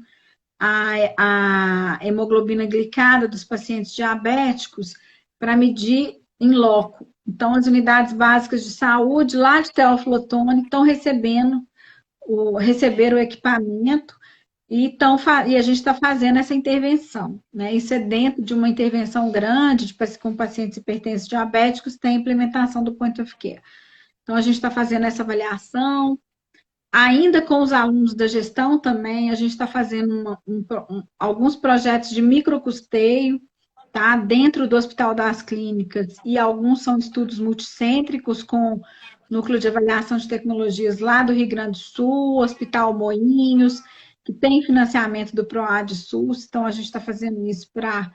a hemoglobina glicada dos pacientes diabéticos, para medir em loco. Então, as unidades básicas de saúde lá de Teófilo Otoni estão receberam o equipamento e a gente está fazendo essa intervenção, né? Isso é dentro de uma intervenção grande com pacientes hipertensos diabéticos, tem a implementação do Point of Care. Então, a gente está fazendo essa avaliação. Ainda com os alunos da gestão também, a gente está fazendo alguns projetos de microcusteio, tá? Dentro do Hospital das Clínicas, e alguns são estudos multicêntricos com Núcleo de Avaliação de Tecnologias lá do Rio Grande do Sul, Hospital Moinhos, que tem financiamento do PROAD SUS, então a gente está fazendo isso para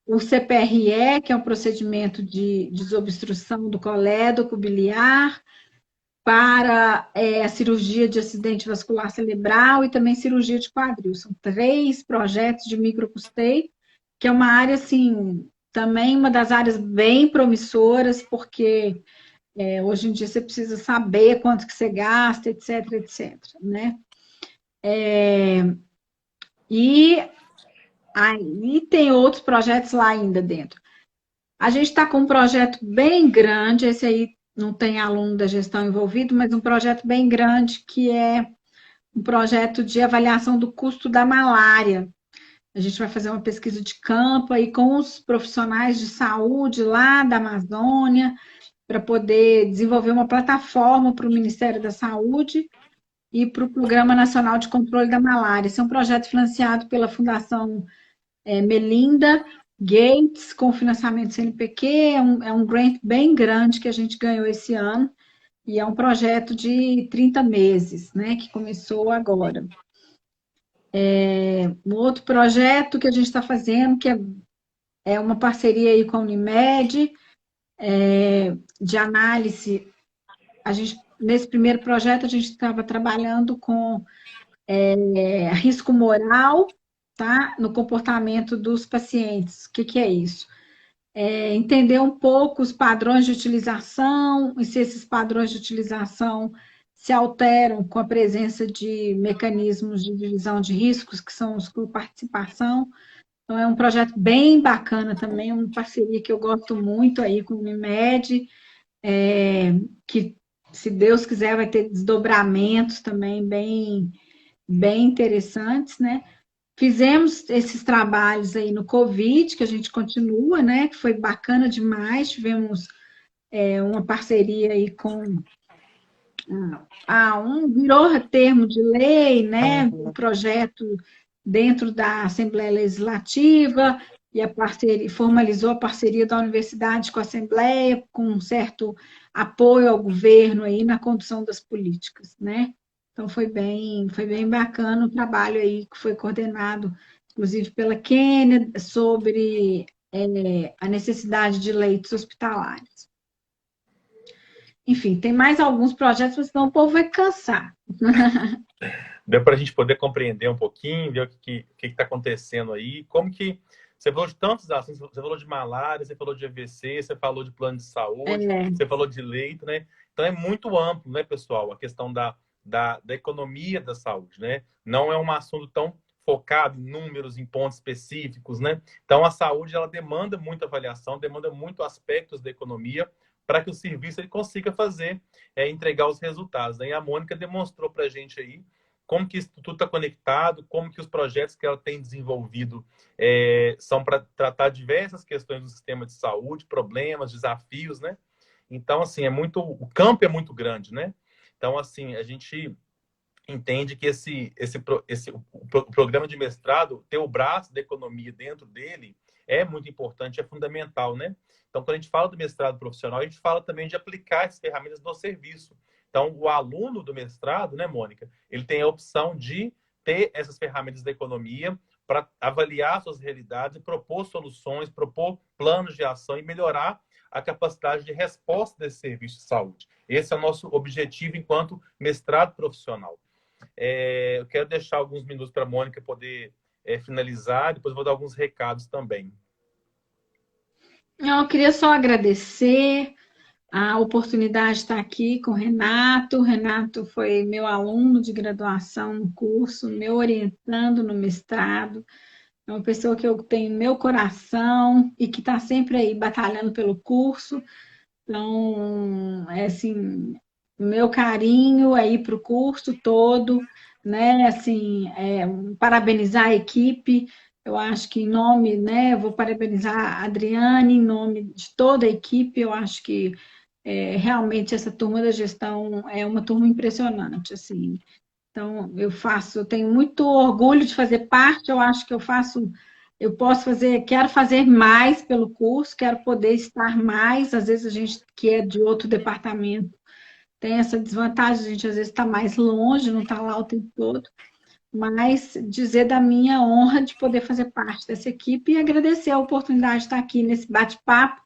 o CPRE, que é um procedimento de desobstrução do colédoco biliar, para a cirurgia de acidente vascular cerebral e também cirurgia de quadril. São 3 projetos de microcusteio, que é uma área, assim, também uma das áreas bem promissoras, porque hoje em dia você precisa saber quanto que você gasta, etc, etc, né? E aí tem outros projetos lá ainda dentro. A gente está com um projeto bem grande, esse aí não tem aluno da gestão envolvido, mas um projeto bem grande que é um projeto de avaliação do custo da malária. A gente vai fazer uma pesquisa de campo aí com os profissionais de saúde lá da Amazônia, para poder desenvolver uma plataforma para o Ministério da Saúde e para o Programa Nacional de Controle da Malária. Esse é um projeto financiado pela Fundação Melinda Gates, com financiamento CNPq, é um grant bem grande que a gente ganhou esse ano, e é um projeto de 30 meses, né, que começou agora. Um outro projeto que a gente está fazendo, que é uma parceria aí com a Unimed, de análise. Nesse primeiro projeto, a gente estava trabalhando com risco moral, tá, no comportamento dos pacientes. O que é isso? Entender um pouco os padrões de utilização e se esses padrões de utilização se alteram com a presença de mecanismos de divisão de riscos, que são os com participação. Então, é um projeto bem bacana também, uma parceria que eu gosto muito aí com o Unimed, que, se Deus quiser, vai ter desdobramentos também bem interessantes, né? Fizemos esses trabalhos aí no Covid, que a gente continua, né? Que foi bacana demais. Tivemos uma parceria aí com virou termo de lei, né? Um projeto dentro da Assembleia Legislativa, e a parceria formalizou a parceria da universidade com a Assembleia, com um certo apoio ao governo aí na condução das políticas, né? Então foi bem bacana o trabalho aí que foi coordenado, inclusive pela Kênia, sobre a necessidade de leitos hospitalares. Enfim, tem mais alguns projetos, mas senão o povo vai cansar. Deu para a gente poder compreender um pouquinho, ver o que está acontecendo aí, como que Você falou de tantos assuntos, você falou de malária, você falou de AVC, você falou de plano de saúde, É, você falou de leito, né? Então é muito amplo, né, pessoal, a questão da economia da saúde, né? Não é um assunto tão focado em números, em pontos específicos, né? Então a saúde ela demanda muita avaliação, demanda muito aspectos da economia para que o serviço ele consiga fazer, entregar os resultados, né? E a Mônica demonstrou para a gente aí como que isso tudo está conectado, como que os projetos que ela tem desenvolvido são para tratar diversas questões do sistema de saúde, problemas, desafios, né? Então, assim, o campo é muito grande, né? Então, assim, a gente entende que o programa de mestrado, ter o braço da economia dentro dele, é muito importante, é fundamental, né? Então, quando a gente fala do mestrado profissional, a gente fala também de aplicar essas ferramentas no serviço. Então, o aluno do mestrado, né, Mônica, ele tem a opção de ter essas ferramentas da economia para avaliar suas realidades, propor soluções, propor planos de ação e melhorar a capacidade de resposta desse serviço de saúde. Esse é o nosso objetivo enquanto mestrado profissional. Eu quero deixar alguns minutos para a Mônica poder finalizar, depois vou dar alguns recados também. eu queria só agradecer a oportunidade de estar aqui com o Renato. O Renato foi meu aluno de graduação no curso, meu orientando no mestrado. É uma pessoa que eu tenho no meu coração e que está sempre aí batalhando pelo curso. Então, é assim, meu carinho aí para o curso todo, né? Assim, parabenizar a equipe. Eu acho que em nome, né? Eu vou parabenizar a Adriane em nome de toda a equipe. Eu acho que realmente essa turma da gestão é uma turma impressionante, assim. Então, eu tenho muito orgulho de fazer parte, eu acho que eu posso fazer, quero fazer mais pelo curso, quero poder estar mais, às vezes a gente que é de outro departamento tem essa desvantagem, a gente às vezes está mais longe, não está lá o tempo todo, mas dizer da minha honra de poder fazer parte dessa equipe e agradecer a oportunidade de estar aqui nesse bate-papo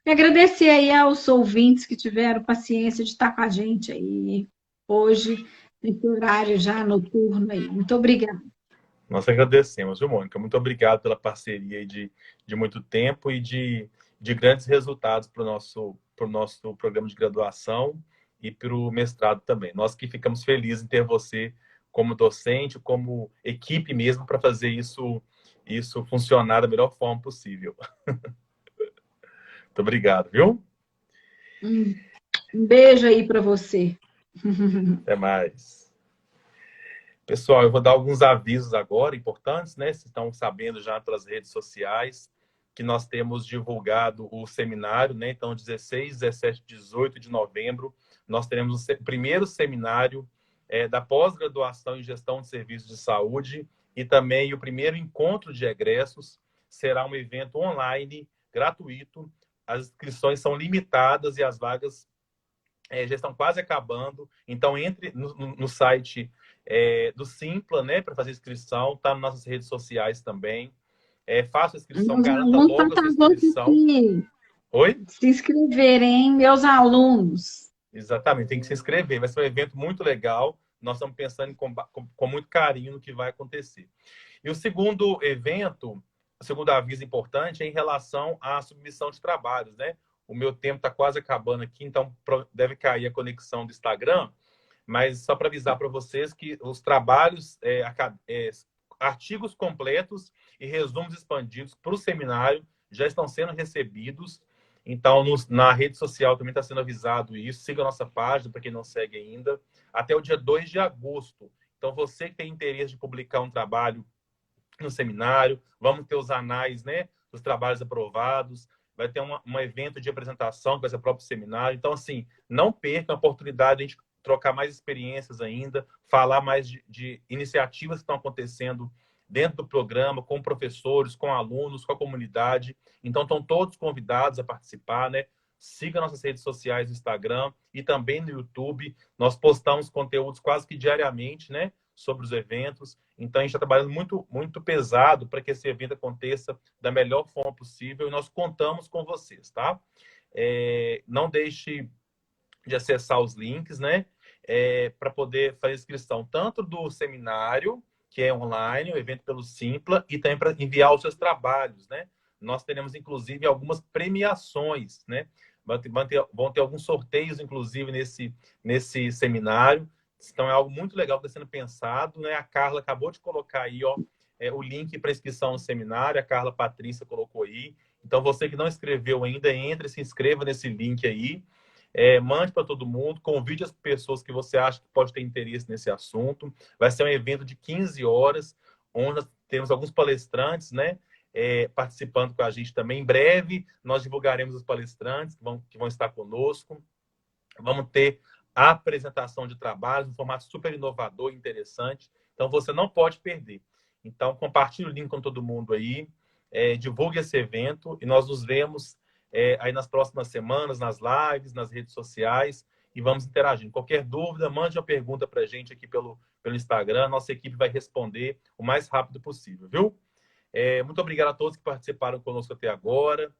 e agradecer aí aos ouvintes que tiveram paciência de estar com a gente aí hoje, nesse horário já noturno aí. Muito obrigada. Nós agradecemos, viu, Mônica? Muito obrigado pela parceria de muito tempo e de grandes resultados para o nosso programa de graduação e para o mestrado também. Nós que ficamos felizes em ter você como docente, como equipe mesmo, para fazer isso funcionar da melhor forma possível. Muito obrigado, viu? Um beijo aí para você. Até mais. Pessoal, eu vou dar alguns avisos agora importantes, né? Vocês estão sabendo já pelas redes sociais que nós temos divulgado o seminário, né? Então, 16, 17, 18 de novembro, nós teremos o primeiro seminário da pós-graduação em gestão de serviços de saúde e também o primeiro encontro de egressos. Será um evento online, gratuito. As inscrições são limitadas e as vagas já estão quase acabando. Então, entre no site do Simpla, né, para fazer inscrição. Está nas nossas redes sociais também. Faça a inscrição, Meus garanta alunos logo a sua estão inscrição. Oi? se inscreverem, meus alunos. Exatamente, tem que se inscrever. Vai ser um evento muito legal. Nós estamos pensando com muito carinho no que vai acontecer. E o segundo evento, o segundo aviso importante é em relação à submissão de trabalhos, né? O meu tempo está quase acabando aqui, então deve cair a conexão do Instagram, mas só para avisar para vocês que os trabalhos, artigos completos e resumos expandidos para o seminário já estão sendo recebidos. Então, na rede social também está sendo avisado isso. Siga a nossa página, para quem não segue ainda, até o dia 2 de agosto. Então, você que tem interesse de publicar um trabalho no seminário, vamos ter os anais, né, dos trabalhos aprovados, vai ter um evento de apresentação, que vai ser o próprio seminário. Então, assim, não perca a oportunidade de a gente trocar mais experiências ainda, falar mais de iniciativas que estão acontecendo dentro do programa, com professores, com alunos, com a comunidade. Então, estão todos convidados a participar, né? Siga nossas redes sociais no Instagram e também no YouTube. Nós postamos conteúdos quase que diariamente, né, sobre os eventos. Então, a gente está trabalhando muito, muito pesado para que esse evento aconteça da melhor forma possível e nós contamos com vocês, tá? Não deixe de acessar os links, né? Para poder fazer inscrição tanto do seminário que é online, o evento pelo Simpla, e também para enviar os seus trabalhos, né? Nós teremos, inclusive, algumas premiações, né? Vão ter alguns sorteios, inclusive, nesse seminário. Então, é algo muito legal que está sendo pensado, né? A Carla acabou de colocar aí, ó, o link para inscrição no seminário, a Carla Patrícia colocou aí. Então, você que não escreveu ainda, entre e se inscreva nesse link aí. Mande para todo mundo, convide as pessoas que você acha que pode ter interesse nesse assunto. Vai ser um evento de 15 horas, onde nós temos alguns palestrantes, né, participando com a gente também. Em breve, nós divulgaremos os palestrantes que vão estar conosco. Vamos ter a apresentação de trabalhos, um formato super inovador e interessante. Então, você não pode perder. Então, compartilhe o link com todo mundo aí, divulgue esse evento e nós nos vemos aí nas próximas semanas, nas lives, nas redes sociais, e vamos interagindo. Qualquer dúvida, mande uma pergunta para a gente aqui pelo Instagram. Nossa equipe vai responder o mais rápido possível, viu? Muito obrigado a todos que participaram conosco até agora,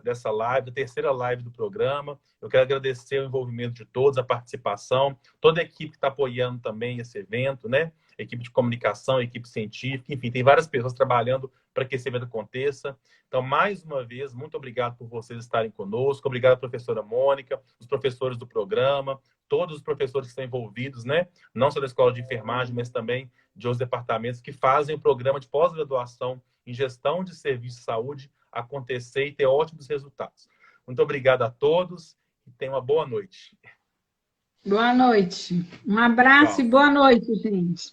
dessa live, da terceira live do programa. Eu quero agradecer o envolvimento de todos, a participação, toda a equipe que está apoiando também esse evento, né? Equipe de comunicação, equipe científica, enfim, tem várias pessoas trabalhando para que esse evento aconteça. Então, mais uma vez, muito obrigado por vocês estarem conosco. Obrigado, professora Mônica, os professores do programa, todos os professores que estão envolvidos, né? Não só da Escola de Enfermagem, mas também de outros departamentos que fazem o programa de pós-graduação em gestão de serviços de saúde acontecer e ter ótimos resultados. Muito obrigado a todos e tenham uma boa noite. Boa noite. Um abraço e boa noite, gente.